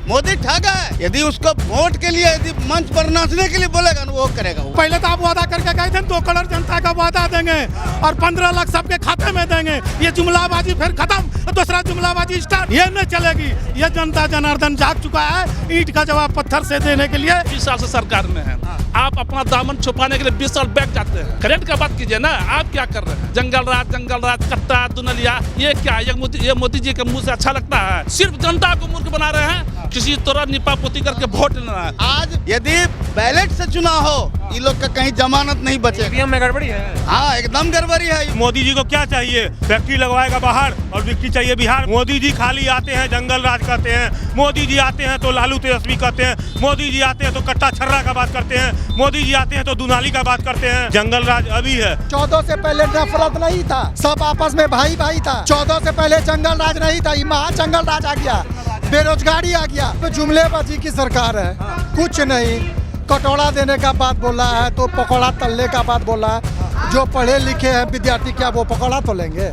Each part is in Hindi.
मोदी ठगा है। यदि उसको वोट के लिए यदि मंच पर नाचने के लिए बोलेगा ना वो करेगा। पहले तो आप वादा करके गए थे 2 करोड़ जनता का वादा देंगे और 15 लाख सबके खाते में देंगे। ये जुमलाबाजी फिर खत्म, दूसरा जुमलाबाजी स्टार्ट। ये नहीं चलेगी। ये जनता जनार्दन जाग चुका है ईंट का जवाब पत्थर से देने के लिए। 20 साल से सरकार में है, आप अपना दामन छुपाने के लिए 20 साल बैठ जाते हैं। करेंट का बात कीजिए ना, आप क्या कर रहे हैं? जंगल राज कट्टा दुनलिया, ये क्या? ये मोदी जी के मुंह से अच्छा लगता है? सिर्फ जनता को मूर्ख बना रहे हैं, किसी तरह निपा पोती करके वोट लेना है। आज यदि बैलेट से चुनाव हो, ये लोग का कहीं जमानत नहीं बचेगा। ईवीएम में गड़बड़ी है। हाँ, एकदम गड़बड़ी है। मोदी जी को क्या चाहिए? फैक्ट्री लगवाएगा बाहर और बिक्री चाहिए बिहार। मोदी जी खाली आते हैं जंगल राज कहते हैं, मोदी जी आते हैं तो लालू तेजस्वी कहते हैं, मोदी जी आते हैं तो कट्टा छर्रा का बात करते हैं, मोदी जी आते हैं तो दुनाली का बात करते हैं। जंगल राज अभी है। 14 से पहले नफरत नहीं था, सब आपस में भाई भाई था। 14 से पहले जंगल राज नहीं था, ये महा जंगल राज आ गया, बेरोजगारी आ गया। तो जुमलेबाजी की सरकार है, कुछ नहीं। कटोरा देने का बात बोला है तो पकौड़ा तलने का बात बोला है। जो पढ़े लिखे हैं विद्यार्थी क्या वो पकौड़ा तो लेंगे?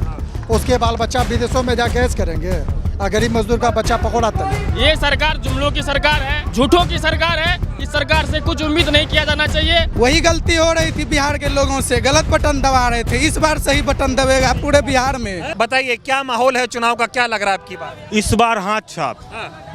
उसके बाल बच्चा विदेशों में जाके ऐश करेंगे, गरीब मजदूर का बच्चा पकौड़ा तले। ये सरकार जुमलों की सरकार है, झूठों की सरकार है। इस सरकार से कुछ उम्मीद नहीं किया जाना चाहिए। वही गलती हो रही थी बिहार के लोगों से, गलत बटन दबा रहे थे। इस बार सही बटन दबेगा पूरे बिहार में। बताइए क्या माहौल है चुनाव का, क्या लग रहा है आपकी बात? इस बार हाथ छाप,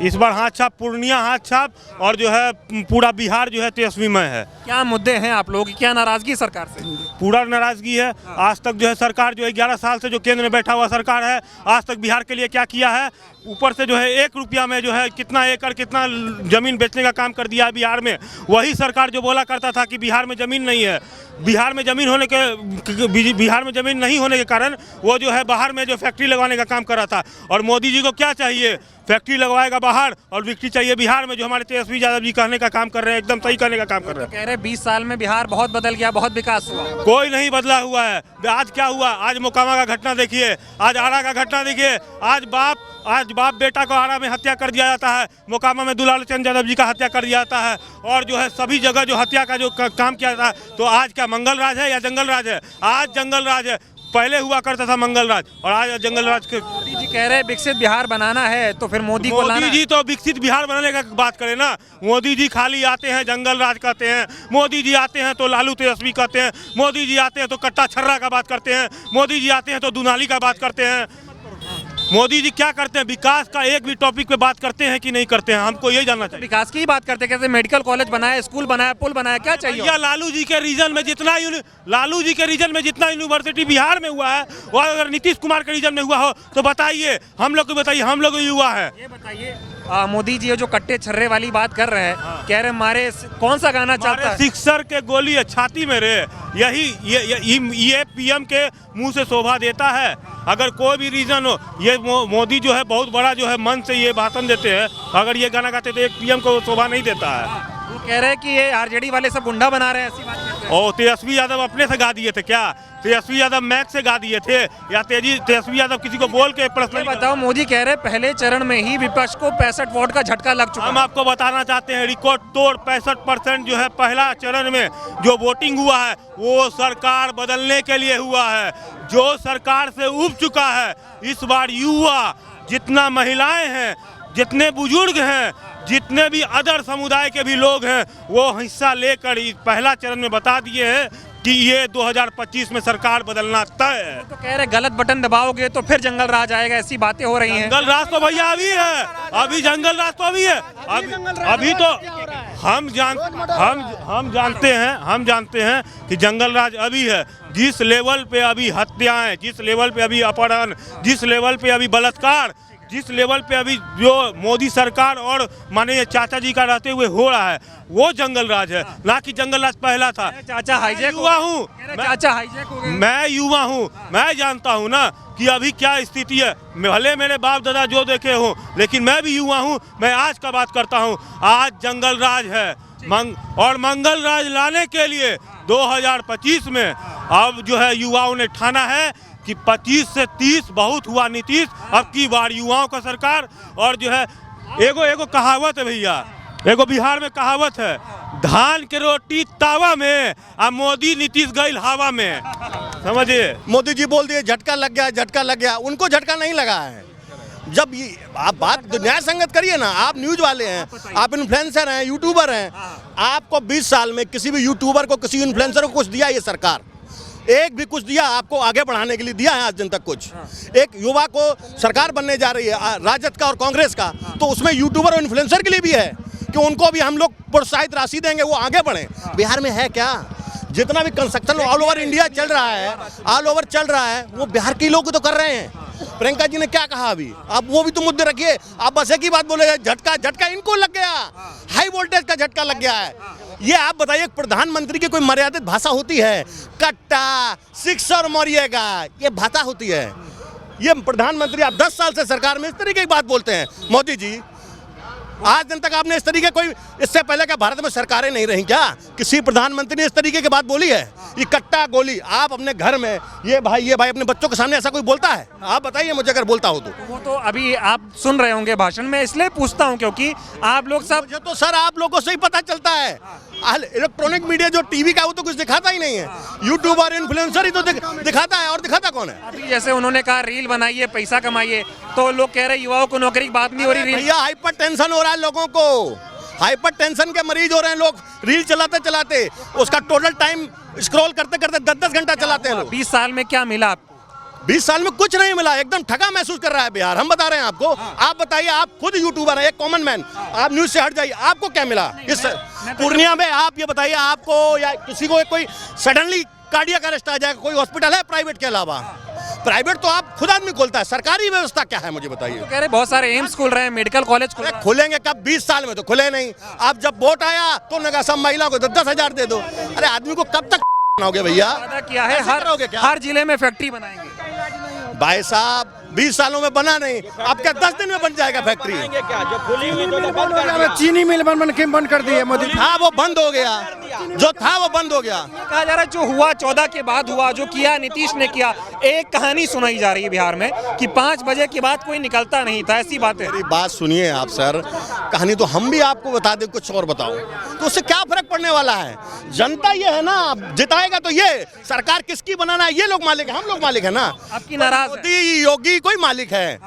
इस बार हाथ छाप, पूर्णिया हाथ छाप और जो है पूरा बिहार जो है तेजस्वीमय है। क्या मुद्दे हैं आप लोगों की, क्या नाराजगी सरकार से? पूरा नाराजगी है। आज तक जो है सरकार जो है 11 साल से जो केंद्र में बैठा हुआ सरकार है, आज तक बिहार के लिए क्या किया है? ऊपर से जो है 1 रुपया में जो है कितना एकड़ कितना जमीन बेचने का काम कर दिया है बिहार में। वही सरकार जो बोला करता था कि बिहार में जमीन नहीं है, बिहार में जमीन नहीं होने के कारण वो जो है बाहर में जो फैक्ट्री लगवाने का काम कर रहा था। और मोदी जी को क्या चाहिए? फैक्ट्री लगवाएगा बाहर और बिक्री चाहिए बिहार में, जो हमारे तेजस्वी यादव जी कहने का काम कर रहे हैं, एकदम सही कहने का काम कर रहे हैं। कह रहे 20 साल में बिहार बहुत बदल गया, बहुत विकास हुआ। कोई नहीं बदला हुआ है। आज क्या हुआ? आज मोकामा का घटना देखिए, आज आरा का घटना देखिए। आज बाप बेटा को आरा में हत्या कर दिया जाता है, मोकामा में दुलाल चंद यादव जी का हत्या कर दिया जाता है, और जो है सभी जगह जो हत्या का जो काम किया जाता है। तो आज क्या मंगल राज है या जंगल राज है? आज जंगल राज है। पहले हुआ करता था मंगल राज और आज जंगल राज के। मोदी जी कह रहे हैं विकसित बिहार बनाना है, तो फिर मोदी को लाना है। मोदी जी तो विकसित बिहार बनाने का बात करें ना। मोदी जी खाली आते हैं जंगल राज कहते हैं, मोदी जी आते हैं तो लालू तेजस्वी कहते हैं, मोदी जी आते हैं तो कट्टा छर्रा का बात करते हैं, मोदी जी आते हैं तो दुनाली का बात करते हैं। मोदी जी क्या करते हैं? विकास का एक भी टॉपिक पे बात करते हैं कि नहीं करते हैं? हमको यही जानना चाहिए। विकास की ही बात करते, कैसे मेडिकल कॉलेज बनाया, स्कूल बनाया, पुल बनाया, क्या चाहिए? या लालू जी के रीजन में जितना यूनिवर्सिटी बिहार में हुआ है वो अगर नीतीश कुमार के रीजन में हुआ हो तो बताइए, हम लोग को बताइए, हम लोग युवा है। ये बताइए मोदी जी जो कट्टे छर्रे वाली बात कर रहे हैं, कह रहे मारे कौन सा गाना चलता है? सिक्सर के गोली है छाती में रे, ये पीएम के मुंह से शोभा देता है। अगर कोई भी रीजन हो, ये मोदी जो है बहुत बड़ा जो है मन से ये भाषण देते हैं, अगर ये गाना गाते तो एक पीएम को शोभा नहीं देता है। वो कह रहे हैं कि ये आरजेडी वाले सब गुंडा बना रहे हैं, ऐसी बात कहते हैं। और तेजस्वी यादव अपने से गा दिए थे क्या? तेजस्वी यादव मैक से गा दिए थे या तेजस्वी यादव किसी को बोल के प्रश्न? बताओ, मोदी कह रहे पहले चरण में ही विपक्ष को 65 वोट का झटका लग चुका। हम आपको बताना चाहते हैं रिकॉर्ड तोड़ 65% जो है पहला चरण में जो वोटिंग हुआ है वो सरकार बदलने के लिए हुआ है, जो सरकार से उब चुका है। इस बार युवा, जितना महिलाएं हैं, जितने बुजुर्ग हैं, जितने भी अदर समुदाय के भी लोग हैं, वो हिस्सा लेकर पहला चरण में बता दिए हैं कि ये 2025 में सरकार बदलना तय है। तो कह रहे गलत बटन दबाओगे तो फिर जंगल राज आएगा, ऐसी बातें हो रही हैं। जंगल राज तो भैया अभी है, अभी जंगल राज तो अभी है, अभी तो हम जानते हैं कि जंगल राज अभी है। जिस लेवल पे अभी हत्याएं, जिस लेवल पे अभी अपहरण, जिस लेवल पे अभी बलात्कार, जिस लेवल पे अभी जो मोदी सरकार और माननीय चाचा जी का रहते हुए हो रहा है, वो जंगल राज है, ना कि जंगल राज पहला था। चाचा हाईजैक युवा हूँ, चाचा हाईजैक हो गए। मैं युवा हूँ, मैं जानता हूँ ना कि अभी क्या स्थिति है। भले मेरे बाप दादा जो देखे हों, लेकिन मैं भी युवा हूँ, मैं आज का बात करता हूँ। आज जंगल राज है और मंगल राज लाने के लिए 2025 में अब जो है युवाओं ने ठाना है कि 25 से 30 बहुत हुआ नीतीश, अब की बार युवाओं का सरकार। और जो है एगो कहावत है भैया, एगो बिहार में कहावत है, धान के रोटी तावा में और मोदी नीतीश गई हवा में। समझिए, मोदी जी बोल दिए झटका लग गया, उनको झटका नहीं लगा है। जब ये आप बात न्याय संगत करिए ना, आप न्यूज वाले हैं, आप इन्फ्लुएंसर हैं, यूट्यूबर हैं, आपको 20 साल में किसी भी यूट्यूबर को, किसी इन्फ्लुएंसर को कुछ दिया ये सरकार? एक भी कुछ दिया आपको आगे बढ़ाने के लिए दिया है आज दिन तक कुछ? एक युवा को सरकार बनने जा रही है राजद का और कांग्रेस का, तो उसमें यूट्यूबर और इन्फ्लुएंसर के लिए भी है कि उनको भी हम लोग प्रोत्साहित राशि देंगे, वो आगे बढ़े। बिहार में है क्या? जितना भी कंस्ट्रक्शन ऑल ओवर इंडिया चल रहा है, ऑल ओवर चल रहा है, वो बिहार के लोग तो कर रहे हैं। प्रियंका जी ने क्या कहा अभी, आप वो भी तो मुद्दे रखिए। आप बस एक ही बात बोले, झटका इनको लग गया, हाई वोल्टेज का झटका लग गया है। ये आप बताइए, प्रधानमंत्री की कोई मर्यादित भाषा होती है? कट्टा सिक्सर मारिएगा, ये भाषा होती है? ये प्रधानमंत्री, आप 10 साल से सरकार में इस तरीके की बात बोलते हैं। मोदी जी, आज दिन तक आपने इस तरीके कोई, इससे पहले क्या भारत में सरकारें नहीं रही क्या? किसी प्रधानमंत्री ने इस तरीके की बात बोली है? ये कट्टा गोली आप अपने घर में ये भाई अपने बच्चों के सामने ऐसा कोई बोलता है? आप बताइए मुझे, अगर बोलता हो तो। वो तो अभी आप सुन रहे होंगे भाषण में, इसलिए पूछता हूं क्योंकि आप लोग सब, मुझे तो सर आप लोगों से ही पता चलता है। इलेक्ट्रॉनिक मीडिया जो टीवी का, वो तो कुछ दिखाता ही नहीं है। यूट्यूब और इन्फ्लुएंसर ही तो दिखाता है, और दिखाता कौन है? अभी जैसे उन्होंने कहा रील बनाइए, पैसा कमाइए, तो लोग कह रहे युवाओं को नौकरी की बात नहीं हो रही। भैया हाइपर टेंशन हो रहा है लोगों को, हाइपर टेंशन के मरीज हो रहे हैं लोग। रील चलाते चलाते उसका टोटल टाइम स्क्रॉल करते करते 10-10 घंटा चलाते हैं लोग। 20 साल में क्या मिला आपको? 20 साल में कुछ नहीं मिला, एकदम ठगा महसूस कर रहा है बिहार। हम बता रहे हैं आपको। आप बताइए, आप खुद यूट्यूबर हैं, एक कॉमन मैन, आप न्यूज से हट जाइए, आपको क्या मिला इस पूर्णिया में? आप ये बताइए, आपको या किसी को कोई सडनली कार्डियक अरेस्ट आ जाएगा, कोई हॉस्पिटल है प्राइवेट के अलावा? प्राइवेट तो आप खुद आदमी खोलता है, सरकारी व्यवस्था क्या है मुझे बताइए? तो कह रहे बहुत सारे एम्स खुल रहे हैं, मेडिकल कॉलेज खुल रहे हैं। खुलेंगे कब? 20 साल में तो खुले नहीं। आप जब वोट आया तो लगा सब महिला को 10-10 हजार दे दो। अरे आदमी को कब तक बनाओगे भैया? वादा किया है हर जिले में फैक्ट्री बनाएंगे। भाई साहब 20 सालों में बना नहीं, अब क्या 10 दिन में बन जाएगा फैक्ट्री? चीनी मिल बंद कर दिए मोदी। था वो बंद हो गया, जो था वो बंद हो गया। कहा जा रहा है जो हुआ 14 के बाद हुआ, जो किया नीतीश ने किया। एक कहानी सुनाई जा रही है बिहार में कि 5 बजे के बाद कोई निकलता नहीं था, ऐसी बात है। मेरी बात सुनिए आप सर, कहानी तो हम भी आपको बता दें, कुछ और बताओ तो उससे क्या फर्क पड़ने वाला है? जनता ये है ना, जिताएगा तो ये सरकार किसकी बनाना है, ये लोग मालिक है, हम लोग मालिक है ना। आपकी नाराज मोदी योगी कोई मालिक है?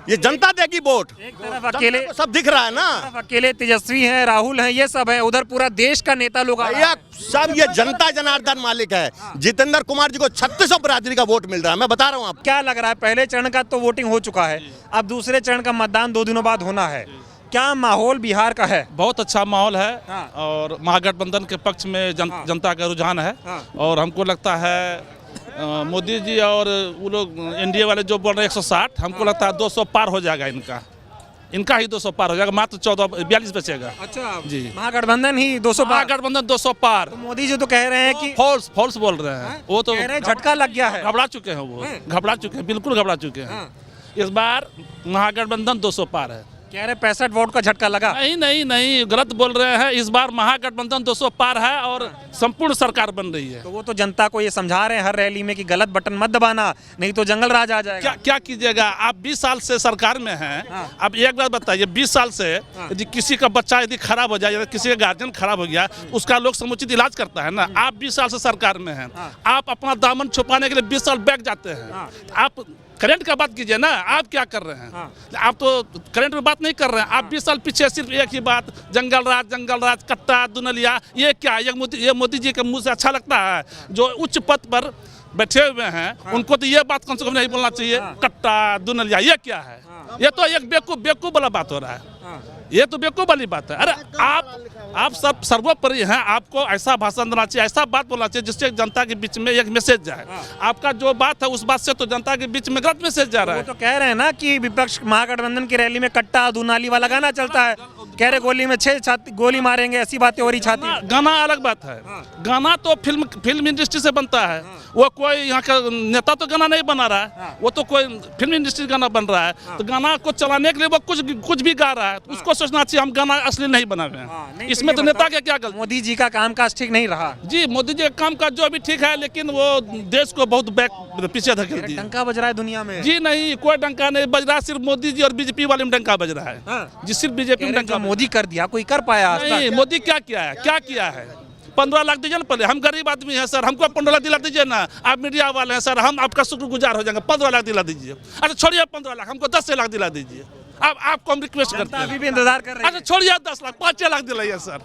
ये जनता देगी वोट। एक तरफ अकेले सब दिख रहा है ना, अकेले तेजस्वी हैं, राहुल हैं, ये सब है, उधर पूरा देश का नेता लोग भैया सब ये जनता जनार्दन मालिक है। जितेंद्र कुमार जी को 3600 बिरादरी का वोट मिल रहा है, मैं बता रहा हूँ आप। क्या लग रहा है, पहले चरण का तो वोटिंग हो चुका है, अब दूसरे चरण का मतदान 2 दिनों बाद होना है, क्या माहौल बिहार का है? बहुत अच्छा माहौल है और महागठबंधन के पक्ष में जनता का रुझान है। और हमको लगता है मोदी जी और वो लोग एनडीए वाले जो बोल रहे हैं 160, हमको लगता है 200 पार हो जाएगा इनका ही 200 पार हो जाएगा, मात्र 42 बचेगा। अच्छा जी, महागठबंधन ही 200 पार। महागठबंधन 200 पार। तो मोदी जी तो कह रहे हैं कि फॉल्स बोल रहे हैं, वो तो कह रहे हैं झटका लग गया है, घबरा चुके हैं, वो घबरा चुके हैं, बिल्कुल घबरा चुके हैं। इस बार महागठबंधन 200 पार है। कह रहे 65 वोट का झटका लगा। नहीं, गलत बोल रहे हैं। इस बार महागठबंधन 200 पार है और संपूर्ण सरकार बन रही है। तो वो तो जनता को ये समझा रहे हैं हर रैली में कि गलत बटन मत दबाना, नहीं तो जंगल राज आ जाएगा। क्या कीजिएगा, आप 20 साल से सरकार में हैं। अब एक बात बताइए, 20 साल से यदि किसी का बच्चा यदि खराब हो जाए या किसी का गार्जियन खराब हो गया, उसका लोग समुचित इलाज करता है ना। आप 20 साल से सरकार में हैं, आप अपना दामन छुपाने के लिए 20 साल बैक जाते हैं। आप करंट का बात कीजिए ना, आप क्या कर रहे हैं? आप तो करंट में बात नहीं कर रहे हैं। आप 20 साल पीछे सिर्फ एक ही बात, जंगल राज, कट्टा, दुनलिया, ये क्या? ये मोदी जी के मुंह से अच्छा लगता है? जो उच्च पद पर बैठे हुए हैं उनको तो ये बात कम से कम नहीं बोलना चाहिए। कट्टा, दुनलिया, ये क्या है? ये तो एक बेवकूफ वाला बात हो रहा है, ये तो बेवकूफ वाली बात है। अरे आप सब सर्वोपरि हैं, आपको ऐसा भाषण देना चाहिए, ऐसा बात बोलना चाहिए जिससे जनता के बीच में एक मैसेज जाए। आपका जो बात है उस बात से तो जनता के बीच में गलत मैसेज जा रहा है। वो तो कह रहे हैं ना कि विपक्ष महागठबंधन की रैली में कट्टा दुनाली वाला गाना चलता है, कह रहे गोली में 6 छाती गोली मारेंगे, ऐसी बातें हो रही छाती। गाना अलग बात है, गाना तो फिल्म इंडस्ट्री से बनता है। वो कोई यहाँ का नेता तो गाना नहीं बना रहा है, वो तो कोई फिल्म इंडस्ट्री गाना बन रहा है। तो गाना को चलाने के लिए वो कुछ भी गा रहा है, तो उसको सोचना चाहिए हम गाना असली नहीं बना रहे हैं। इसमें तो नेता का क्या गलती? मोदी जी का कामकाज ठीक नहीं रहा। जी, मोदी जी का कामकाज जो भी ठीक है, लेकिन वो देश को बहुत पीछे धकेल दिया। डंका बज रहा है दुनिया में। जी नहीं, कोई डंका नहीं बज रहा, सिर्फ मोदी जी और बीजेपी वाले में डंका बज रहा है। जी, सिर्फ बीजेपी में डंका। मोदी कर दिया, कोई कर पाया? नहीं, मोदी क्या किया है? 15 लाख दीजिए ना पहले, हम गरीब आदमी हैं सर, हमको 15 लाख दिला दीजिए ना। आप मीडिया वाले हैं सर, हम आपका शुक्रगुजार हो जाएंगे। 15 लाख दिला दीजिए। अच्छा छोड़िए 15 लाख, हमको 10 लाख दिला दीजिए। अब आपको हम रिक्वेस्ट करते हैं। अभी भी इंतजार कर रहे अच्छा छोड़िए 10 लाख, 5 लाख दिलाइए सर।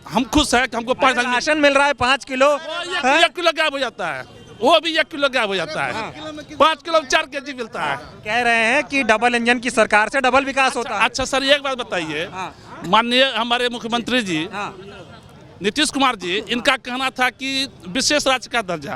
हम खुश हैं कि हमको 5 लाख राशन मिल रहा है 5 किलो। 1 किलो गायब हो जाता है, वो भी 1 किलो गायब हो जाता है। 5 किलो 4 kg मिलता है। कह रहे हैं कि डबल इंजन की सरकार से डबल विकास होता है। अच्छा सर एक बात बताइए, माननीय हमारे मुख्यमंत्री जी नीतीश कुमार जी, इनका कहना था कि विशेष राज्य का दर्जा।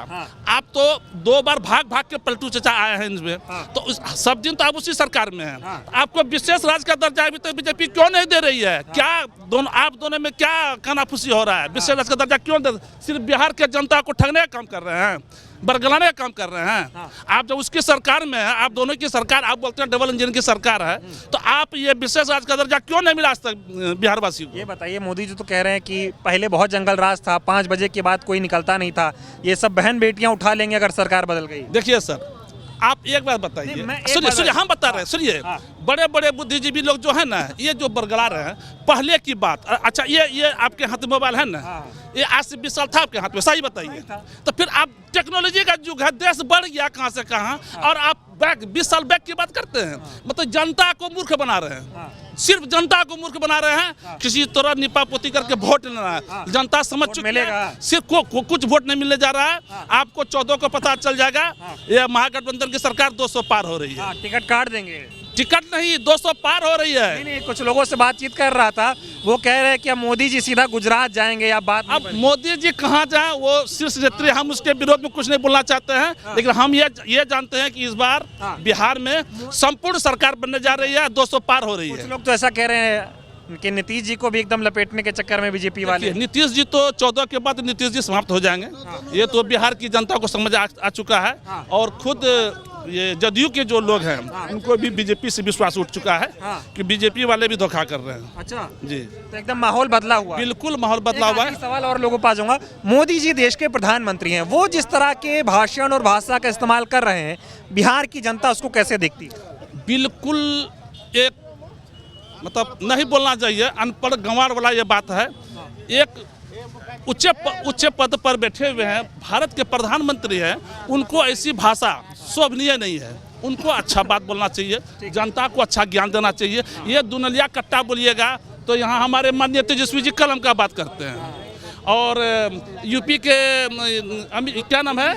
आप तो 2 बार भाग भाग के पलटू चचा आए हैं इसमें, तो सब दिन तो आप उसी सरकार में हैं। आपको विशेष राज्य का दर्जा अभी तक बीजेपी क्यों नहीं दे रही है? क्या आप दोनों में क्या कानाफूसी हो रहा है? विशेष राज्य का दर्जा क्यों दे? सिर्फ बिहार के जनता को ठगने का काम कर रहे हैं, बरगलाने का काम कर रहे हैं। आप जब उसकी सरकार में हैं, आप दोनों की सरकार, आप बोलते हैं डबल इंजन की सरकार है, तो आप ये विशेष राज्य का दर्जा क्यों नहीं मिला आज तक बिहार वासी को? ये बताइए, मोदी जी तो कह रहे हैं कि पहले बहुत जंगल राज था, 5 बजे के बाद कोई निकलता नहीं था, ये सब बहन बेटियां उठा लेंगे अगर सरकार बदल गई। देखिए सर, आप एक बात बताइए, सुनिए हम बता रहे हैं, सुनिए। बड़े बड़े बुद्धिजीवी लोग जो है ना, ये जो बरगला रहे हैं पहले की बात। अच्छा ये आपके हाथ में मोबाइल है ना, ये आज से 20 साल था आपके हाथ में, सही बताइए। तो फिर आप टेक्नोलॉजी का युग है, देश बढ़ गया कहाँ से कहाँ, और आप 20 साल बैक की बात करते हैं। मतलब जनता को मूर्ख बना रहे हैं, सिर्फ जनता को मूर्ख बना रहे हैं। किसी तरह निपा पोती करके वोट लेना है, जनता समझ चुकी है। सिर्फ कुछ वोट नहीं मिलने जा रहा है। आपको 14 को पता चल जाएगा, ये महागठबंधन की सरकार 200 पार हो रही है। टिकट काट देंगे। टिकट नहीं, 200 पार हो रही है। नहीं, कुछ लोगों से बातचीत कर रहा था, वो कह रहे हैं कि अब मोदी जी सीधा गुजरात जाएंगे या बात। अब मोदी जी कहाँ जाए वो शीर्ष नेत्री, हम उसके विरोध में कुछ नहीं बोलना चाहते हैं, लेकिन हम ये जानते हैं कि इस बार बिहार में संपूर्ण सरकार बनने जा रही है, 200 पार हो रही है। कुछ लोग तो ऐसा कह रहे हैं कि नीतीश जी को भी एकदम लपेटने के चक्कर में बीजेपी वाले। नीतीश जी तो 14 के बाद नीतीश जी समाप्त हो जाएंगे, ये तो बिहार की जनता को समझ आ चुका है। और खुद ये जदयू के जो लोग हैं उनको भी बीजेपी से विश्वास उठ चुका है कि बीजेपी वाले भी धोखा कर रहे हैं। अच्छा जी, तो एकदम माहौल बदला हुआ। बिल्कुल माहौल बदला हुआ है। सवाल और लोगों पास जाऊंगा, मोदी जी देश के प्रधानमंत्री हैं, वो जिस तरह के भाषण और भाषा का इस्तेमाल कर रहे हैं, बिहार की जनता उसको कैसे देखती है? बिल्कुल एक मतलब नहीं बोलना चाहिए, अनपढ़ गंवार वाला ये बात है। एक उच्च पद पर बैठे हुए हैं, भारत के प्रधानमंत्री हैं, उनको ऐसी भाषा शोभनीय नहीं है। उनको अच्छा बात बोलना चाहिए, जनता को अच्छा ज्ञान देना चाहिए। ये दुनलिया कट्टा बोलिएगा तो यहाँ हमारे माननीय तेजस्वी जी कलम का बात करते हैं, और यूपी के क्या नाम है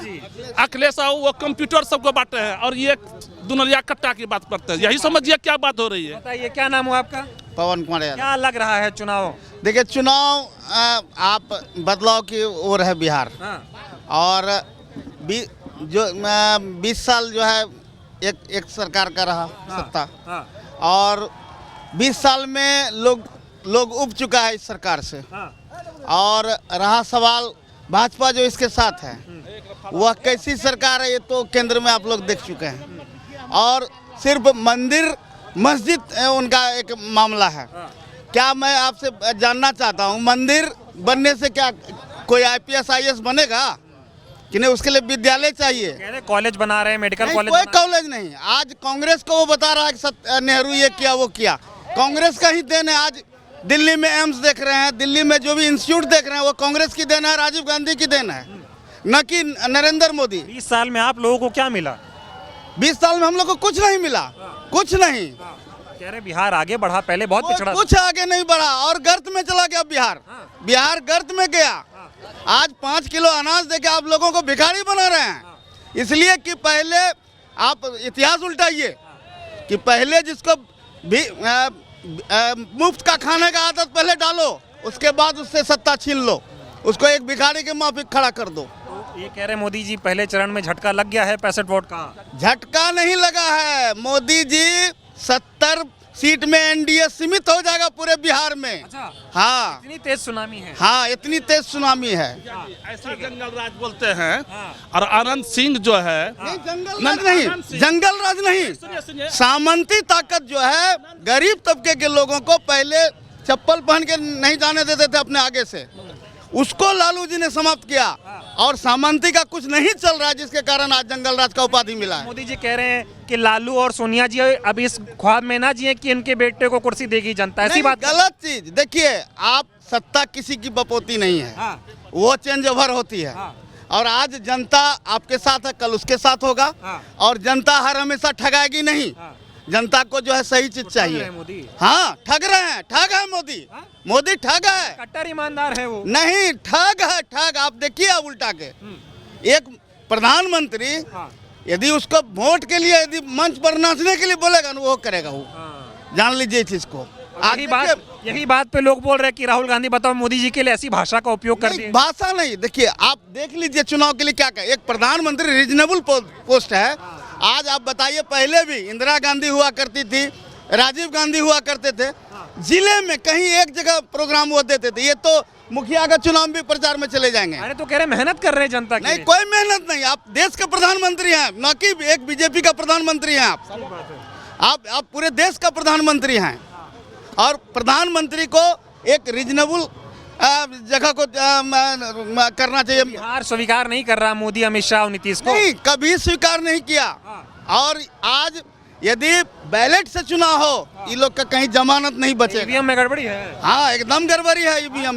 अखिलेश, वो कंप्यूटर सबको बांटे हैं, और ये दुनलिया कट्टा की बात करते हैं। यही समझिए क्या बात हो रही है। बताइए क्या नाम हुआ आपका? पवन कुमार यादव। क्या लग रहा है चुनाव? देखिए चुनाव आप बदलाव की ओर है बिहार, और 20 साल जो है एक सरकार का रहा सत्ता, और 20 साल में लोग उब चुका है इस सरकार से। और रहा सवाल भाजपा जो इसके साथ है, वह कैसी सरकार है ये तो केंद्र में आप लोग देख चुके हैं। और सिर्फ मंदिर मस्जिद उनका एक मामला है। क्या मैं आपसे जानना चाहता हूँ, मंदिर बनने से क्या कोई IPS IAS बनेगा कि नहीं? उसके लिए विद्यालय चाहिए। कॉलेज बना रहे हैं, मेडिकल कॉलेज। कोई कॉलेज नहीं। आज कांग्रेस को वो बता रहा है कि नेहरू ये किया वो किया, कांग्रेस का ही देन है। आज दिल्ली में एम्स देख रहे हैं, दिल्ली में जो भी इंस्टीट्यूट देख रहे हैं वो कांग्रेस की देन है, राजीव गांधी की देन है, न कि नरेंद्र मोदी। 20 साल में आप लोगों को क्या मिला? 20 साल में हम लोग को कुछ नहीं मिला, कुछ नहीं। कह रहे बिहार आगे बढ़ा, पहले बहुत पिछड़ा। कुछ आगे नहीं बढ़ा और गर्त में चला गया बिहार। बिहार गर्त में गया। आज 5 किलो अनाज देके आप लोगों को भिखारी बना रहे हैं, इसलिए कि पहले आप इतिहास उल्टाइए कि पहले जिसको भी मुफ्त का खाने का आदत पहले डालो, उसके बाद उससे सत्ता छीन लो, उसको एक भिखारी के माफिक खड़ा कर दो। ये कह रहे मोदी जी पहले चरण में झटका लग गया है 65 वोट का। झटका नहीं लगा है, मोदी जी 70 सीट में एनडीए सीमित हो जाएगा पूरे बिहार में। अच्छा। हाँ, इतनी तेज सुनामी है। हाँ, इतनी तेज सुनामी है। ऐसा जंगल राज बोलते हैं। और आनंद सिंह जो है, जंगल राज नहीं, जंगल राज नहीं, सामंती ताकत जो है गरीब तबके के लोगों को पहले चप्पल पहन के नहीं जाने देते थे अपने आगे से, उसको लालू जी ने समाप्त किया और सामंती का कुछ नहीं चल रहा है, जिसके कारण आज जंगल राज का उपाधि मिला है। मोदी जी कह रहे हैं कि लालू और सोनिया जी अब इस ख्वाब में ना जिए कि इनके बेटे को कुर्सी देगी जनता, ऐसी नहीं, बात गलत चीज। देखिए, आप सत्ता किसी की बपोती नहीं है, वो चेंज ओवर होती है। और आज जनता आपके साथ है, कल उसके साथ होगा। और जनता हर हमेशा ठगाएगी नहीं, जनता को जो है सही चीज चाहिए। मोदी हाँ, ठग रहे हैं, ठग है मोदी। मोदी ठग है, कट्टर ईमानदार है वो। नहीं ठग है, ठग। आप देखिए अब उल्टा के एक प्रधानमंत्री यदि उसको वोट के लिए यदि मंच पर नाचने के लिए बोलेगा ना, वो करेगा। वो जान लीजिए इस चीज को। यही बात पे लोग बोल रहे हैं कि राहुल गांधी बताओ मोदी जी के लिए ऐसी भाषा का उपयोग कर दिए। भाषा नहीं, देखिए आप देख लीजिए चुनाव के लिए क्या कहे। एक प्रधानमंत्री रीजनेबल पोस्ट है। आज आप बताइए, पहले भी इंदिरा गांधी हुआ करती थी, राजीव गांधी हुआ करते थे, जिले में कहीं एक जगह प्रोग्राम वो देते थे। ये तो मुखिया का चुनाव भी प्रचार में चले जाएंगे। अरे तो कह रहे मेहनत कर रहे हैं जनता के नहीं, लिए। कोई मेहनत नहीं। आप देश के प्रधानमंत्री हैं, न कि एक बीजेपी का प्रधानमंत्री हैं। आप पूरे देश का प्रधानमंत्री हैं। और प्रधानमंत्री को एक रीजनेबल जगह को करना चाहिए। बिहार स्वीकार नहीं कर रहा मोदी, अमित शाह और नीतीश को। नहीं, कभी स्वीकार नहीं किया। और आज यदि बैलेट से चुनाव हो, ये लोग का कहीं जमानत नहीं बचेगा। ईवीएम में गड़बड़ी है। हाँ, एकदम गड़बड़ी है ईवीएम।